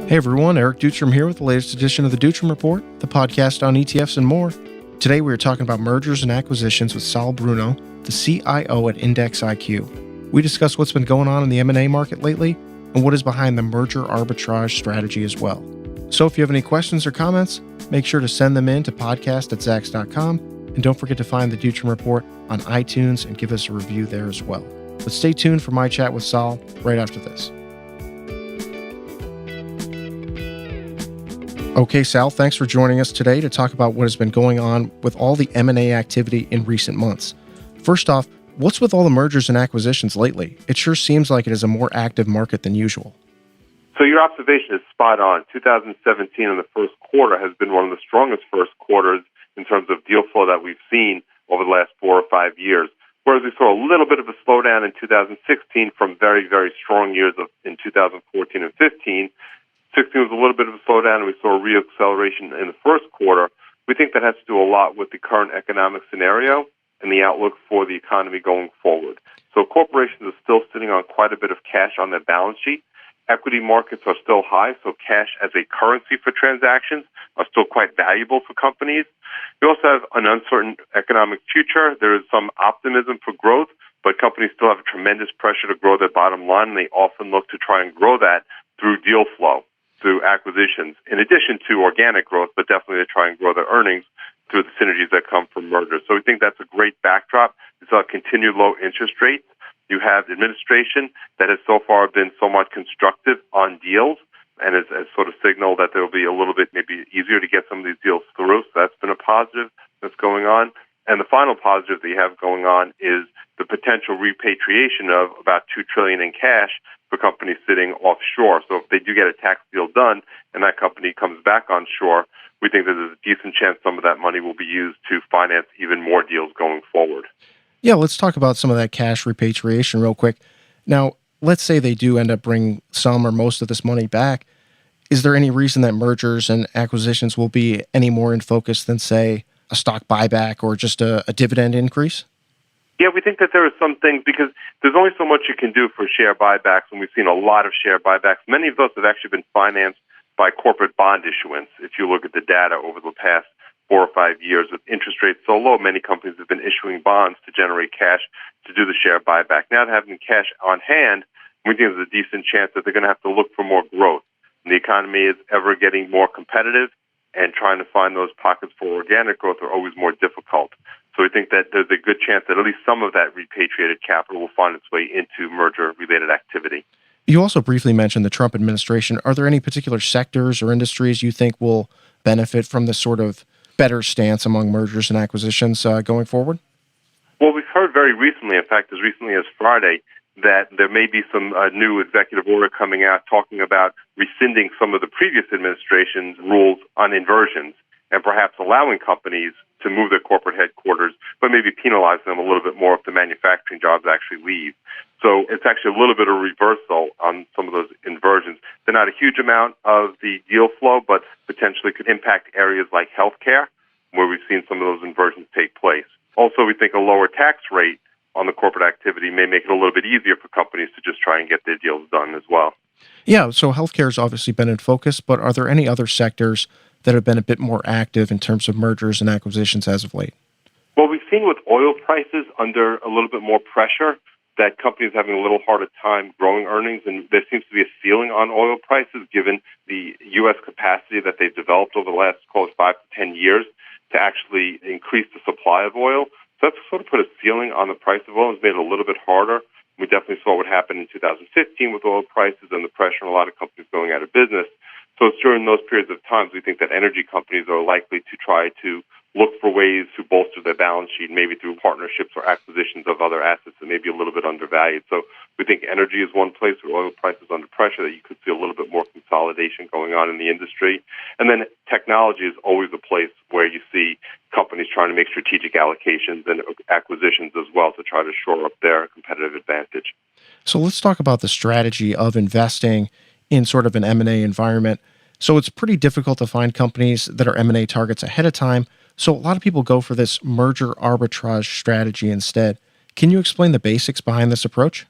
Hey everyone, Eric Dutram here with the latest edition of the Dutram Report, the podcast on ETFs and more. Today we are talking about mergers and acquisitions with Sal Bruno, the CIO at Index IQ. We discuss what's been going on in the M&A market lately and what is behind the merger arbitrage strategy as well. So if you have any questions or comments, make sure to send them in to podcast@zacks.com, and don't forget to find the Dutram Report on iTunes and give us a review there as well. But stay tuned for my chat with Sal right after this. Okay, Sal, thanks for joining us today to talk about what has been going on with all the M&A activity in recent months. First off, what's with all the mergers and acquisitions lately? It sure seems like it is a more active market than usual. So your observation is spot on. 2017 in the first quarter has been one of the strongest first quarters in terms of deal flow that we've seen over the last 4 or 5 years. Whereas we saw a little bit of a slowdown in 2016 from very, very strong years in 2014 and 15. 16 was a little bit of a slowdown, and we saw a reacceleration in the first quarter. We think that has to do a lot with the current economic scenario and the outlook for the economy going forward. So corporations are still sitting on quite a bit of cash on their balance sheet. Equity markets are still high, so cash as a currency for transactions are still quite valuable for companies. We also have an uncertain economic future. There is some optimism for growth, but companies still have a tremendous pressure to grow their bottom line, and they often look to try and grow that through deal flow, through acquisitions, in addition to organic growth, but definitely to try and grow their earnings through the synergies that come from mergers. So we think that's a great backdrop. We saw continued low interest rates. You have administration that has so far been somewhat constructive on deals and has sort of signaled that there will be a little bit maybe easier to get some of these deals through. So that's been a positive that's going on. And the final positive that you have going on is the potential repatriation of about $2 trillion in cash for companies sitting offshore. So if they do get a tax deal done and that company comes back onshore, we think that there's a decent chance some of that money will be used to finance even more deals going forward. Yeah, let's talk about some of that cash repatriation real quick. Now, let's say they do end up bringing some or most of this money back. Is there any reason that mergers and acquisitions will be any more in focus than, say, a stock buyback or just a dividend increase? Yeah, we think that there are some things because there's only so much you can do for share buybacks, and we've seen a lot of share buybacks. Many of those have actually been financed by corporate bond issuance. If you look at the data over the past 4 or 5 years with interest rates so low, many companies have been issuing bonds to generate cash to do the share buyback. Now having cash on hand, we think there's a decent chance that they're going to have to look for more growth. And the economy is ever getting more competitive, and trying to find those pockets for organic growth are always more difficult. So we think that there's a good chance that at least some of that repatriated capital will find its way into merger-related activity. You also briefly mentioned the Trump administration. Are there any particular sectors or industries you think will benefit from this sort of better stance among mergers and acquisitions going forward? Well, we've heard very recently, in fact, as recently as Friday, that there may be some new executive order coming out talking about rescinding some of the previous administration's rules on inversions and perhaps allowing companies to move their corporate headquarters, but maybe penalize them a little bit more if the manufacturing jobs actually leave. So it's actually a little bit of reversal on some of those inversions. They're not a huge amount of the deal flow, but potentially could impact areas like healthcare, where we've seen some of those inversions take place. Also, we think a lower tax rate on the corporate activity may make it a little bit easier for companies to just try and get their deals done as well. Yeah, so healthcare has obviously been in focus, but are there any other sectors that have been a bit more active in terms of mergers and acquisitions as of late? Well, we've seen with oil prices under a little bit more pressure that companies are having a little harder time growing earnings, and there seems to be a ceiling on oil prices given the U.S. capacity that they've developed over the last, 5 to 10 years to actually increase the supply of oil. So that's sort of put a ceiling on the price of oil and has made it a little bit harder. We definitely saw what happened in 2015 with oil prices and the pressure on a lot of companies going out of business. So it's during those periods of times we think that energy companies are likely to try to look for ways to bolster their balance sheet, maybe through partnerships or acquisitions of other assets that may be a little bit undervalued. So we think energy is one place where oil prices are under pressure that you could see a little bit more consolidation going on in the industry. And then technology is always a place where you see companies trying to make strategic allocations and acquisitions as well to try to shore up their competitive advantage. So let's talk about the strategy of investing in sort of an M&A environment. So it's pretty difficult to find companies that are M&A targets ahead of time. So a lot of people go for this merger arbitrage strategy instead. Can you explain the basics behind this approach?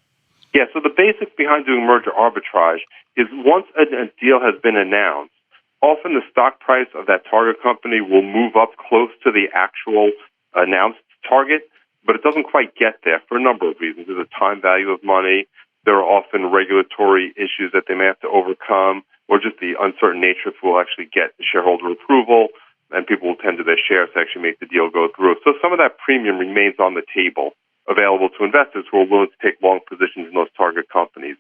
Yeah, so the basics behind doing merger arbitrage is once a deal has been announced, often the stock price of that target company will move up close to the actual announced target, but it doesn't quite get there for a number of reasons. There's a time value of money. There are often regulatory issues that they may have to overcome, or just the uncertain nature if we'll actually get shareholder approval, and people will tender their shares to actually make the deal go through. So some of that premium remains on the table, available to investors who are willing to take long positions in those target companies.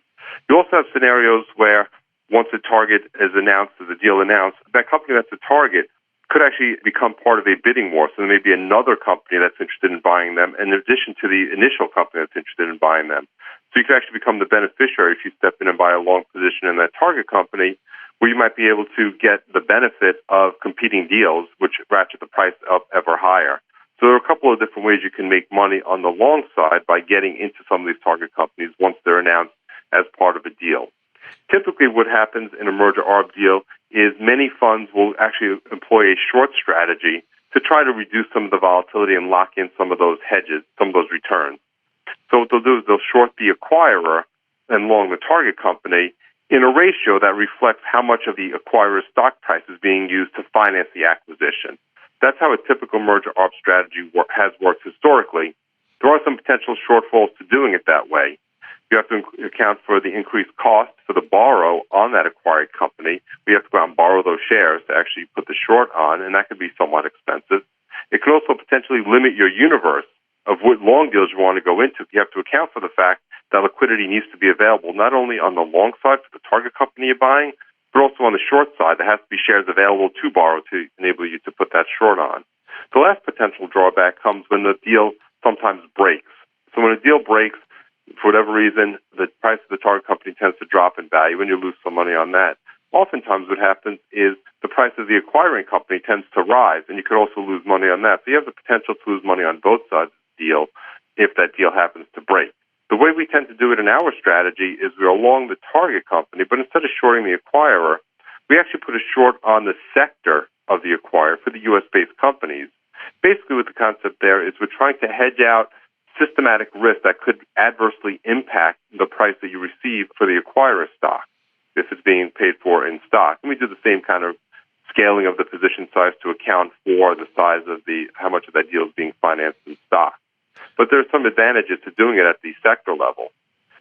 You also have scenarios where once a target is announced, as a deal announced, that company that's a target could actually become part of a bidding war. So there may be another company that's interested in buying them in addition to the initial company that's interested in buying them. So you could actually become the beneficiary if you step in and buy a long position in that target company, where you might be able to get the benefit of competing deals, which ratchet the price up ever higher. So there are a couple of different ways you can make money on the long side by getting into some of these target companies once they're announced as part of a deal. Typically what happens in a merger arb deal is many funds will actually employ a short strategy to try to reduce some of the volatility and lock in some of those hedges, some of those returns. So what they'll do is they'll short the acquirer and long the target company in a ratio that reflects how much of the acquirer's stock price is being used to finance the acquisition. That's how a typical merger arb strategy has worked historically. There are some potential shortfalls to doing it that way. You have to account for the increased cost for the borrow on that acquired company. We have to go out and borrow those shares to actually put the short on, and that could be somewhat expensive. It could also potentially limit your universe of what long deals you want to go into. You have to account for the fact that liquidity needs to be available not only on the long side for the target company you're buying, but also on the short side. There has to be shares available to borrow to enable you to put that short on. The last potential drawback comes when the deal sometimes breaks. So when a deal breaks, for whatever reason, the price of the target company tends to drop in value and you lose some money on that. Oftentimes what happens is the price of the acquiring company tends to rise, and you could also lose money on that. So you have the potential to lose money on both sides of the deal if that deal happens to break. The way we tend to do it in our strategy is we're long the target company, but instead of shorting the acquirer, we actually put a short on the sector of the acquirer for the U.S.-based companies. Basically what the concept there is we're trying to hedge out systematic risk that could adversely impact the price that you receive for the acquirer stock if it's being paid for in stock. And we do the same kind of scaling of the position size to account for the size of how much of that deal is being financed in stock. But there are some advantages to doing it at the sector level.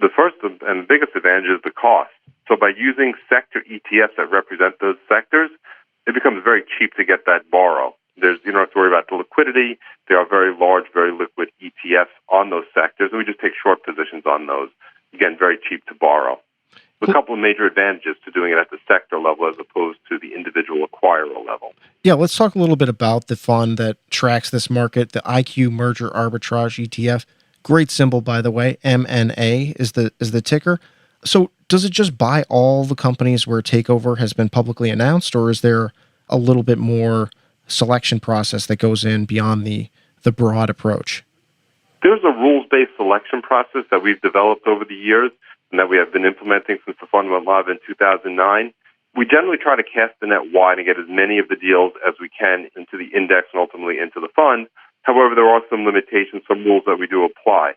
The first and the biggest advantage is the cost. So by using sector ETFs that represent those sectors, it becomes very cheap to get that borrow. You don't have to worry about the liquidity. There are very large, very liquid ETFs on those sectors, and we just take short positions on those. Again, very cheap to borrow. A couple of major advantages to doing it at the sector level as opposed to the individual acquirer level. Yeah, let's talk a little bit about the fund that tracks this market, the IQ Merger Arbitrage ETF. Great symbol, by the way. MNA is the ticker. So does it just buy all the companies where a takeover has been publicly announced, or is there a little bit more selection process that goes in beyond the broad approach? There's a rules-based selection process that we've developed over the years and that we have been implementing since the fund went live in 2009. We generally try to cast the net wide and get as many of the deals as we can into the index and ultimately into the fund. However, there are some limitations, some rules that we do apply.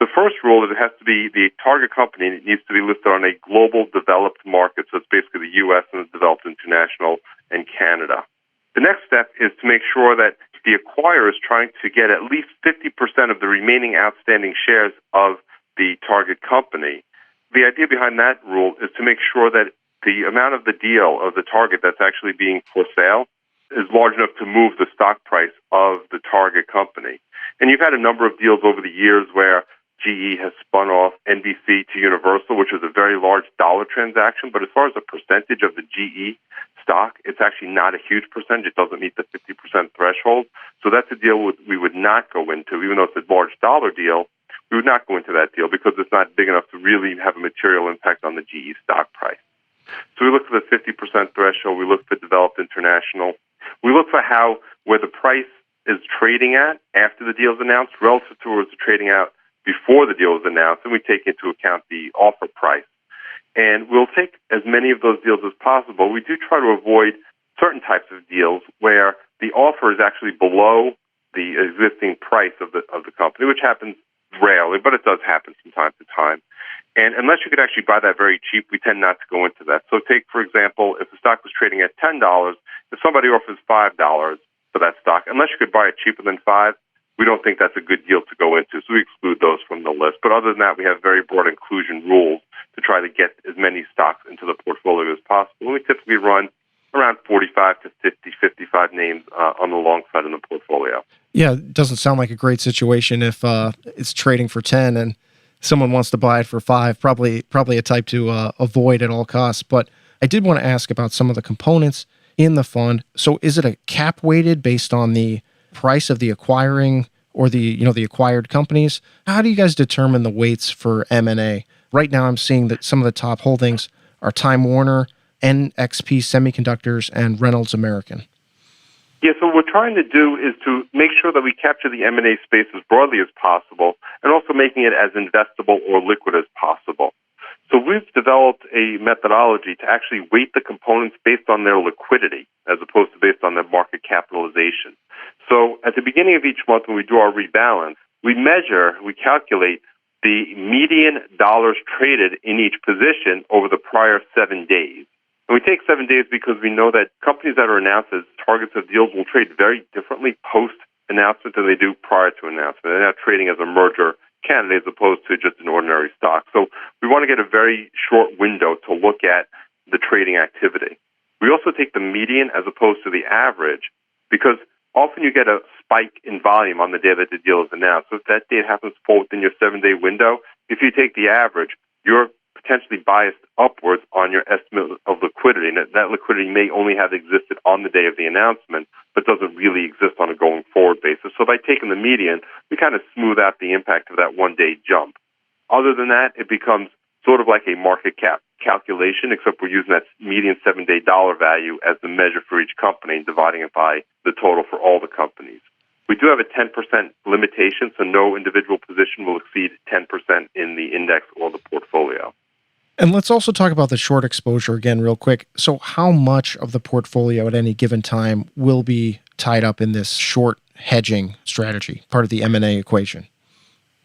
The first rule is it has to be the target company, and it needs to be listed on a global developed market. So it's basically the U.S. and the developed international and Canada. The next step is to make sure that the acquirer is trying to get at least 50% of the remaining outstanding shares of the target company. The idea behind that rule is to make sure that the amount of the deal of the target that's actually being for sale is large enough to move the stock price of the target company. And you've had a number of deals over the years where GE has spun off NBC to Universal, which is a very large dollar transaction. But as far as the percentage of the GE stock, it's actually not a huge percentage. It doesn't meet the 50% threshold. So that's a deal we would not go into, even though it's a large dollar deal. We would not go into that deal because it's not big enough to really have a material impact on the GE stock price. So we look for the 50% threshold. We look for developed international. We look for where the price is trading at after the deal is announced relative to where it's trading out before the deal is announced, and we take into account the offer price. And we'll take as many of those deals as possible. We do try to avoid certain types of deals where the offer is actually below the existing price of the company, which happens rarely, but it does happen from time to time. And unless you could actually buy that very cheap, we tend not to go into that. So take, for example, if the stock was trading at $10, if somebody offers $5 for that stock, unless you could buy it cheaper than 5, we don't think that's a good deal to go into. So we exclude those from the list. But other than that, we have very broad inclusion rules to try to get as many stocks into the portfolio as possible. And we typically run around 45 to 50, 55 names on the long side in the portfolio. Yeah, it doesn't sound like a great situation if it's trading for 10 and someone wants to buy it for 5. Probably a type to avoid at all costs. But I did want to ask about some of the components in the fund. So is it a cap weighted based on the price of the acquiring or the acquired companies? How do you guys determine the weights for M&A? Right now I'm seeing that some of the top holdings are Time Warner, NXP Semiconductors, and Reynolds American. Yeah, so what we're trying to do is to make sure that we capture the M&A space as broadly as possible and also making it as investable or liquid as possible. So we've developed a methodology to actually weight the components based on their liquidity as opposed to based on their market capitalization. So at the beginning of each month when we do our rebalance, we calculate the median dollars traded in each position over the prior 7 days. And we take 7 days because we know that companies that are announced as targets of deals will trade very differently post-announcement than they do prior to announcement. They're not trading as a merger candidate as opposed to just an ordinary stock. So we want to get a very short window to look at the trading activity. We also take the median as opposed to the average because often you get a spike in volume on the day that the deal is announced. So if that date happens to fall within your 7-day window, if you take the average, you're potentially biased upwards on your estimate of liquidity. And that liquidity may only have existed on the day of the announcement, but doesn't really exist on a going forward basis. So by taking the median, we kind of smooth out the impact of that 1-day jump. Other than that, it becomes sort of like a market cap calculation, except we're using that median 7-day dollar value as the measure for each company and dividing it by the total for all the companies. We do have a 10% limitation, so no individual position will exceed 10% in the index or the portfolio. And let's also talk about the short exposure again real quick. So how much of the portfolio at any given time will be tied up in this short hedging strategy, part of the M&A equation?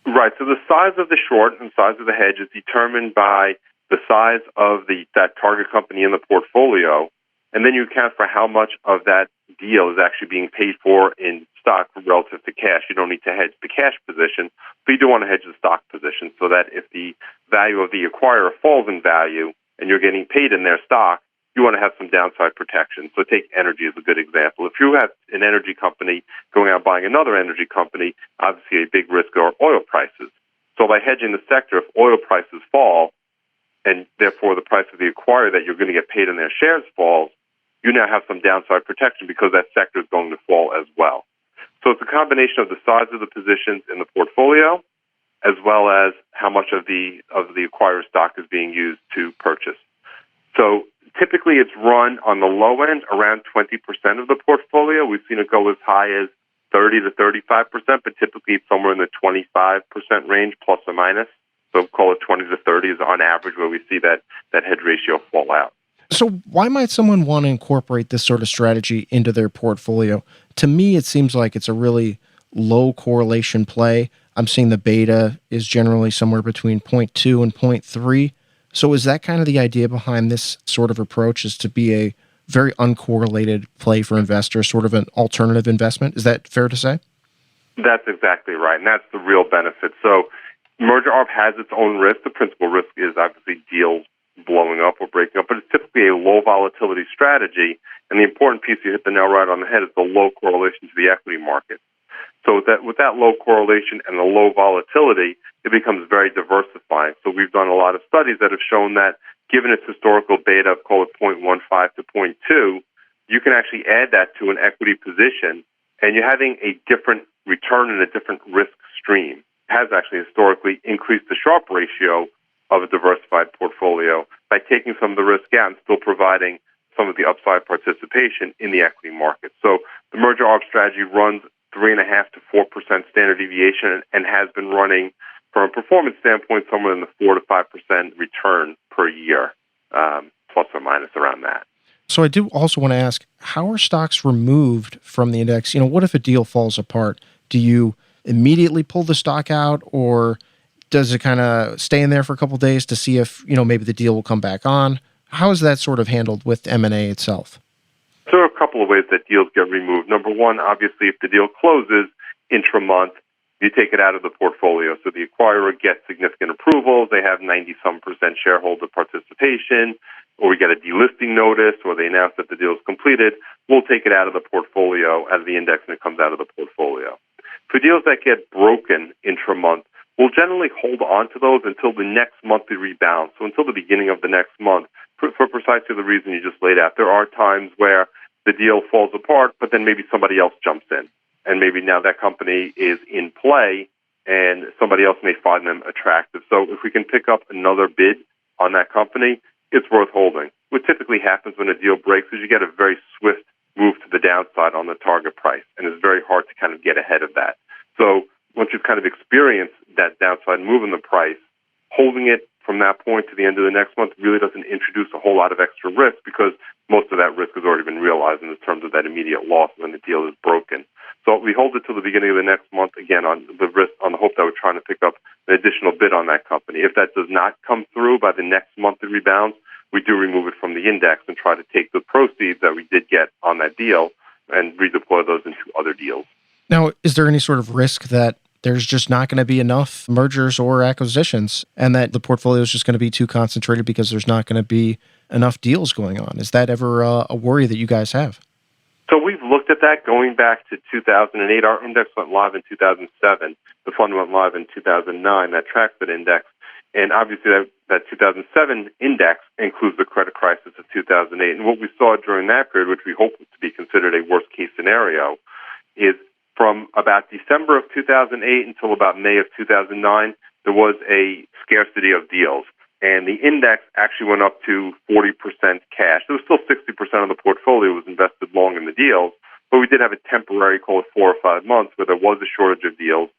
Right. So the size of the short and size of the hedge is determined by the size of that target company in the portfolio, and then you account for how much of that deal is actually being paid for in stock relative to cash. You don't need to hedge the cash position, but you do want to hedge the stock position so that if the value of the acquirer falls in value and you're getting paid in their stock, you want to have some downside protection. So take energy as a good example. If you have an energy company going out buying another energy company, obviously a big risk are oil prices. So by hedging the sector, if oil prices fall and therefore the price of the acquirer that you're going to get paid in their shares falls, you now have some downside protection because that sector is going to fall as well. So it's a combination of the size of the positions in the portfolio as well as how much of the acquirer stock is being used to purchase. So typically it's run on the low end around 20% of the portfolio. We've seen it go as high as 30 to 35%, but typically it's somewhere in the 25% range plus or minus. So call it 20 to 30 is on average where we see that hedge ratio fall out. So why might someone want to incorporate this sort of strategy into their portfolio? To me, it seems like it's a really low correlation play. I'm seeing the beta is generally somewhere between 0.2 and 0.3. So is that kind of the idea behind this sort of approach, is to be a very uncorrelated play for investors, sort of an alternative investment? Is that fair to say? That's exactly right, and that's the real benefit. So Merger Arb has its own risk. The principal risk is obviously deals blowing up or breaking up, but it's typically a low volatility strategy. And the important piece, you hit the nail right on the head, is the low correlation to the equity market. So with that low correlation and the low volatility, it becomes very diversifying. So we've done a lot of studies that have shown that given its historical beta of, call it 0.15 to 0.2, you can actually add that to an equity position, and you're having a different return and a different risk stream. It has actually historically increased the Sharpe ratio of a diversified portfolio by taking some of the risk out and still providing some of the upside participation in the equity market. So the Merger Arb strategy runs 3.5% to 4% standard deviation and has been running, from a performance standpoint, somewhere in the 4 to 5% return per year, plus or minus around that. So I do also want to ask, how are stocks removed from the index? What if a deal falls apart? Do you immediately pull the stock out, or Does it kind of stay in there for a couple of days to see if, maybe the deal will come back on? How is that sort of handled with M&A itself? So there are a couple of ways that deals get removed. Number one, obviously, if the deal closes intra-month, you take it out of the portfolio. So the acquirer gets significant approvals. They have 90-some% shareholder participation, or we get a delisting notice, or they announce that the deal is completed. We'll take it out of the portfolio, out of the index, and it comes out of the portfolio. For deals that get broken intra-month, we'll generally hold on to those until the next monthly rebalance, so until the beginning of the next month, for precisely the reason you just laid out. There are times where the deal falls apart, but then maybe somebody else jumps in. And maybe now that company is in play, and somebody else may find them attractive. So if we can pick up another bid on that company, it's worth holding. What typically happens when a deal breaks is you get a very swift move to the downside on the target price, and it's very hard to kind of get ahead of that. So once you've kind of experienced that downside move in the price, holding it from that point to the end of the next month really doesn't introduce a whole lot of extra risk, because most of that risk has already been realized in terms of that immediate loss when the deal is broken. So we hold it till the beginning of the next month, again, on the risk, on the hope that we're trying to pick up an additional bid on that company. If that does not come through by the next monthly rebound, we do remove it from the index and try to take the proceeds that we did get on that deal and redeploy those into other deals. Now, is there any sort of risk that there's just not going to be enough mergers or acquisitions, and that the portfolio is just going to be too concentrated because there's not going to be enough deals going on? Is that ever a worry that you guys have? So we've looked at that going back to 2008. Our index went live in 2007. The fund went live in 2009. That tracks that index. And obviously that 2007 index includes the credit crisis of 2008. And what we saw during that period, which we hope to be considered a worst-case scenario, is from about December of 2008 until about May of 2009, there was a scarcity of deals. And the index actually went up to 40% cash. There was still 60% of the portfolio was invested long in the deals, but we did have a temporary, call it 4 or 5 months, where there was a shortage of deals.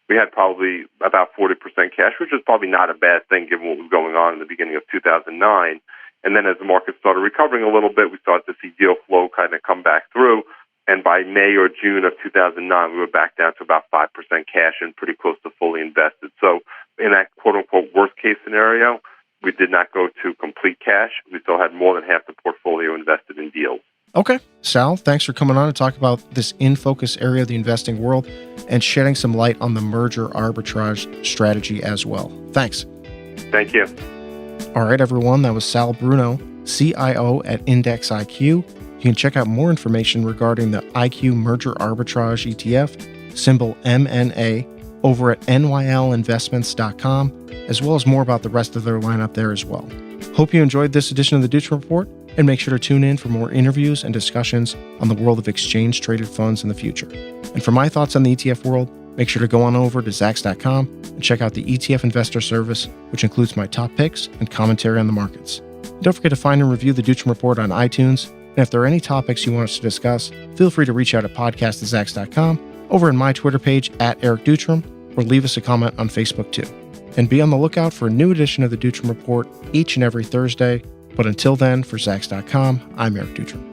We had probably about 40% cash, which is probably not a bad thing given what was going on in the beginning of 2009. And then as the market started recovering a little bit, we started to see deal flow kind of come back through. And by May or June of 2009, we were back down to about 5% cash and pretty close to fully invested. So in that quote-unquote worst-case scenario, we did not go to complete cash. We still had more than half the portfolio invested in deals. Okay. Sal, thanks for coming on to talk about this in-focus area of the investing world and shedding some light on the merger arbitrage strategy as well. Thanks. Thank you. All right, everyone. That was Sal Bruno, CIO at Index IQ. You can check out more information regarding the IQ Merger Arbitrage ETF, symbol MNA, over at nylinvestments.com, as well as more about the rest of their lineup there as well. Hope you enjoyed this edition of the Deutsche Report, and make sure to tune in for more interviews and discussions on the world of exchange-traded funds in the future. And for my thoughts on the ETF world, make sure to go on over to Zacks.com and check out the ETF Investor Service, which includes my top picks and commentary on the markets. And don't forget to find and review the Deutsche Report on iTunes, and if there are any topics you want us to discuss, feel free to reach out at podcast@Zacks.com, over in my Twitter page @EricDutram, or leave us a comment on Facebook too. And be on the lookout for a new edition of the Deutsche Report each and every Thursday. But until then, for Zacks.com, I'm Eric Dutram.